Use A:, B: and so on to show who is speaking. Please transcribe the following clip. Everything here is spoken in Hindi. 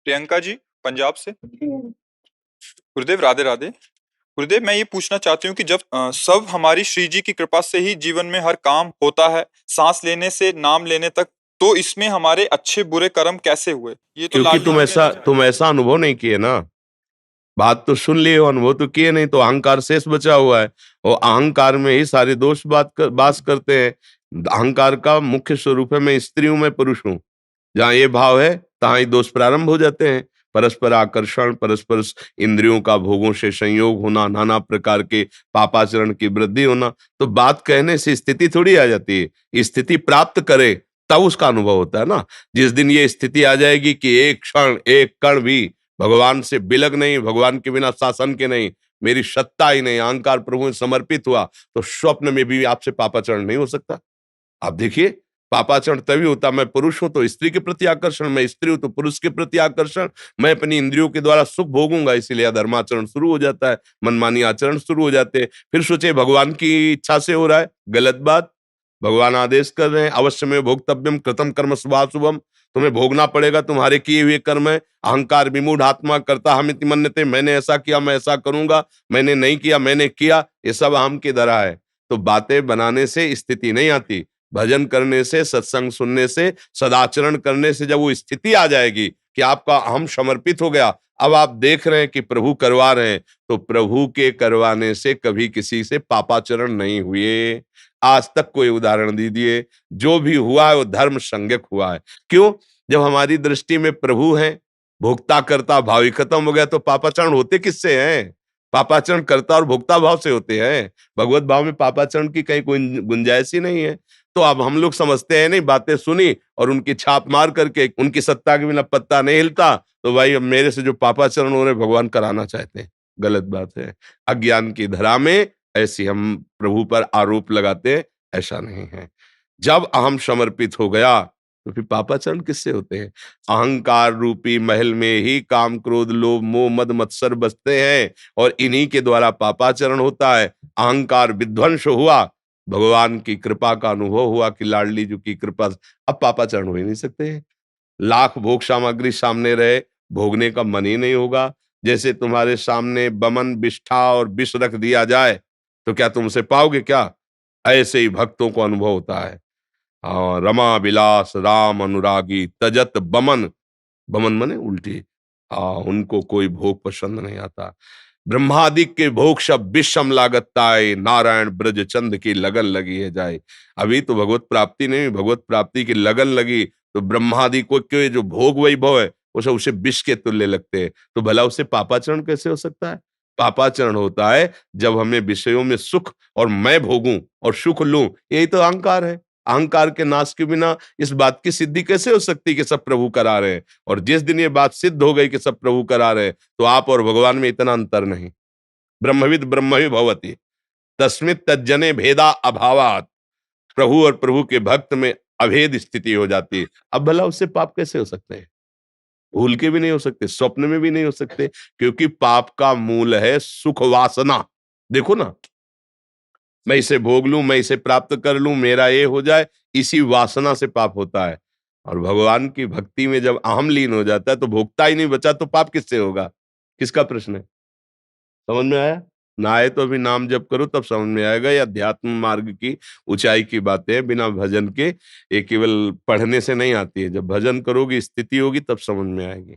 A: प्रियंका जी, पंजाब से। गुरुदेव, राधे राधे। गुरुदेव, मैं ये पूछना चाहती हूँ कि जब सब हमारी श्री जी की कृपा से ही जीवन में हर काम होता है, सांस लेने से नाम लेने तक, तो इसमें हमारे अच्छे बुरे कर्म कैसे हुए? ये तो
B: क्योंकि
A: लाडली जी ने
B: तुम ऐसा अनुभव नहीं किए ना। बात तो सुन लिए हो, अनुभव तो किए नहीं, तो अहंकार शेष बचा हुआ है। और अहंकार में ही सारे दोष बास करते हैं। अहंकार का मुख्य स्वरूप है मैं स्त्री हूं, मैं पुरुष हूं। जहां ये भाव है तहां ही दोष प्रारंभ हो जाते हैं। परस्पर आकर्षण, परस्पर इंद्रियों का भोगों से संयोग होना, नाना प्रकार के पापाचरण की वृद्धि होना। तो बात कहने से स्थिति थोड़ी आ जाती है, स्थिति प्राप्त करे तब उसका अनुभव होता है ना। जिस दिन ये स्थिति आ जाएगी कि एक क्षण एक कण भी भगवान से बिलग नहीं, भगवान के बिना शासन के नहीं, मेरी सत्ता ही नहीं, अहंकार प्रभु में समर्पित हुआ, तो स्वप्न में भी आपसे पापाचरण नहीं हो सकता। आप देखिए, पापाचरण तभी होता, मैं पुरुष हूं तो स्त्री के प्रति आकर्षण, मैं स्त्री हूं तो पुरुष के प्रति आकर्षण, मैं अपनी इंद्रियों के द्वारा सुख भोगूंगा, इसीलिए अधर्माचरण शुरू हो जाता है, मनमानी आचरण शुरू हो जाते हैं। फिर सोचे भगवान की इच्छा से हो रहा है, गलत बात। भगवान आदेश कर रहे हैं, अवश्य में भोक्तव्यम कृतम कर्म शुभाशुभम, तुम्हें भोगना पड़ेगा तुम्हारे किए हुए कर्म है। अहंकार विमूढ़ आत्मा करता हमिति मन्यते, मैंने ऐसा किया मैं ऐसा करूंगा, मैंने नहीं किया मैंने किया, ये सब अहम की धरा है। तो बातें बनाने से स्थिति नहीं आती, भजन करने से, सत्संग सुनने से, सदाचरण करने से जब वो स्थिति आ जाएगी कि आपका अहम समर्पित हो गया, अब आप देख रहे हैं कि प्रभु करवा रहे हैं, तो प्रभु के करवाने से कभी किसी से पापाचरण नहीं हुए। आज तक कोई उदाहरण दीजिए, जो भी हुआ है वो धर्म संज्ञक हुआ है। क्यों? जब हमारी दृष्टि में प्रभु हैं, भोक्ता करता भाव ही खत्म हो गया, तो पापाचरण होते किससे हैं? पापाचरण करता और भोक्ता भाव से होते हैं। भगवत भाव में पापाचरण की कहीं कोई गुंजाइश ही नहीं है। तो अब हम लोग समझते हैं नहीं, बातें सुनी और उनकी छाप मार करके उनकी सत्ता के बिना पत्ता नहीं हिलता, तो भाई अब मेरे से जो पापाचरण हो रहे भगवान कराना चाहते हैं। गलत बात है। अज्ञान की धरा में ऐसी हम प्रभु पर आरोप लगाते हैं, ऐसा नहीं है। जब अहम समर्पित हो गया तो फिर पापाचरण किससे होते हैं? अहंकार रूपी महल में ही काम क्रोध लोभ मोह मद मत्सर बसते हैं और इन्हीं के द्वारा पापाचरण होता है। अहंकार विध्वंस हुआ, भगवान की कृपा का अनुभव हुआ कि लाडली जी की कृपा, अब पापाचरण हो ही नहीं सकते हैं। लाख भोग सामग्री सामने रहे, भोगने का मन ही नहीं होगा। जैसे तुम्हारे सामने बमन बिष्ठा और विष रख दिया जाए तो क्या तुम उसे पाओगे क्या? ऐसे ही भक्तों को अनुभव होता है। रमा विलास राम अनुरागी तजत बमन, बमन मने उल्टी। उनको कोई भोग पसंद नहीं आता। ब्रह्मादिक के भोग सब विषम लागताए, नारायण ब्रज चंद की लगन लगी है जाए। अभी तो भगवत प्राप्ति नहीं, भगवत प्राप्ति की लगन लगी तो ब्रह्मादि को के जो भोग वैभव है वो सब उसे विष के तुल्य लगते हैं। तो भला उससे पापाचरण कैसे हो सकता है? पापाचरण होता है जब हमें विषयों में सुख और मैं भोगूं और सुख लूं, यही तो अहंकार है। अहंकार के नाश के बिना इस बात की सिद्धि कैसे हो सकती कि सब प्रभु करा रहे हैं? और जिस दिन ये बात सिद्ध हो गई कि सब प्रभु करा रहे हैं, तो आप और भगवान में इतना अंतर नहीं। ब्रह्मविद ब्रह्म ही भवति, तस्मित तज्जने भेदा अभावात। प्रभु और प्रभु के भक्त में अभेद स्थिति हो जाती है। अब भला उससे पाप कैसे हो सकते हैं? भूल के भी नहीं हो सकते, स्वप्न में भी नहीं हो सकते, क्योंकि पाप का मूल है सुख वासना। देखो ना, मैं इसे भोग लूं, मैं इसे प्राप्त कर लूं, मेरा ये हो जाए, इसी वासना से पाप होता है। और भगवान की भक्ति में जब अहम लीन हो जाता है तो भोगता ही नहीं बचा, तो पाप किससे होगा? किसका प्रश्न है? समझ में आया? ना आए तो अभी नाम जप करो तब समझ में आएगा। ये अध्यात्म मार्ग की ऊंचाई की बातें हैं, बिना भजन के ये केवल पढ़ने से नहीं आती है। जब भजन करोगे, स्थिति होगी, तब समझ में आएगी।